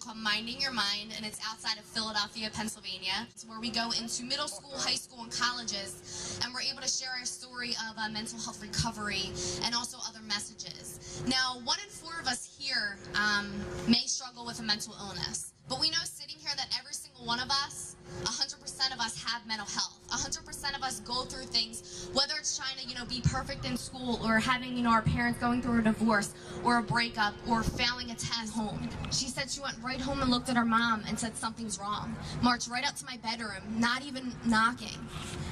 Called Minding Your Mind, and it's outside of Philadelphia, Pennsylvania. It's where we go into middle school, high school, and colleges, and we're able to share our story of mental health recovery and also other messages. Now, 1 in 4 of us here may struggle with a mental illness, but we know sitting here that every single one of us, 100% of us have mental health. 100% of us go through things, whether it's trying to, be perfect in school, or having, our parents going through a divorce or a breakup, or failing a test home. She said she went right home and looked at her mom and said something's wrong. Marched right up to my bedroom, not even knocking,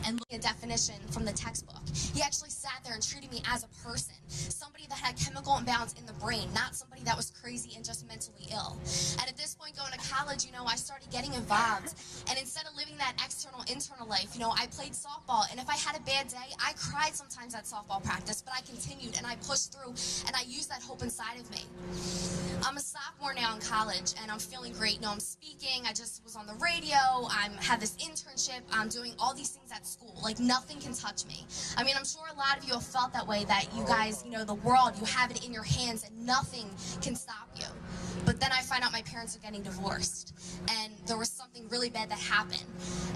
and looked at a definition from the textbook. He actually sat there and treated me as a person, somebody that had chemical imbalance in the brain, not somebody that was crazy and just mentally ill. And at this point, going to college, I started getting involved, and instead of living that external, internal life, I played softball, and if I had a bad day, I cried sometimes at softball practice, but I continued, and I pushed through, and I used that hope inside of me. I'm a sophomore now in college, and I'm feeling great. I'm speaking, I just was on the radio, I have this internship, I'm doing all these things at school. Like, nothing can touch me. I'm sure a lot of you have felt that way, that you guys, the world, you have it in your hands, and nothing can stop you. But then I find out my parents are getting divorced, and there was something really bad that happened.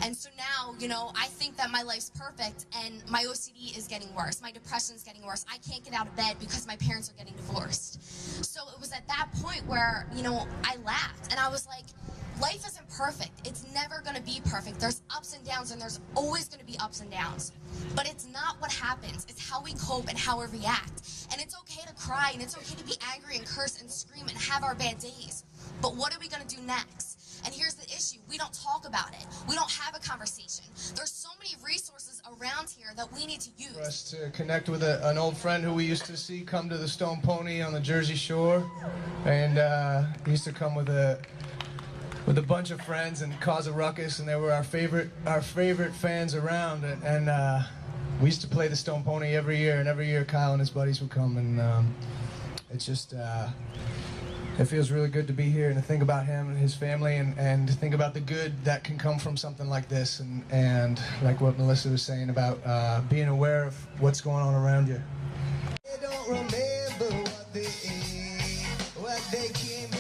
And so now, I think that my life's perfect, and my OCD is getting worse. My depression is getting worse. I can't get out of bed because my parents are getting divorced. So it was at that point where, I laughed, and I was like, life isn't perfect. It's never going to be perfect. There's ups and downs, and there's always going to be ups and downs. But it's not what happens. It's how we cope and how we react. And it's okay to cry, and it's okay to be angry and curse and scream and have our bad days. But what are we going to do next? And here's the issue. We don't talk about it. We don't have a conversation. There's so many resources around here that we need to use. For us to connect with an old friend who we used to see come to the Stone Pony on the Jersey Shore. And he used to come with a bunch of friends and cause a ruckus, and they were our favorite fans around. And we used to play the Stone Pony every year, and every year Kyle and his buddies would come, and it's just it feels really good to be here and to think about him and his family, and to think about the good that can come from something like this, and like what Melissa was saying about being aware of what's going on around you. They don't remember what they ate, what they came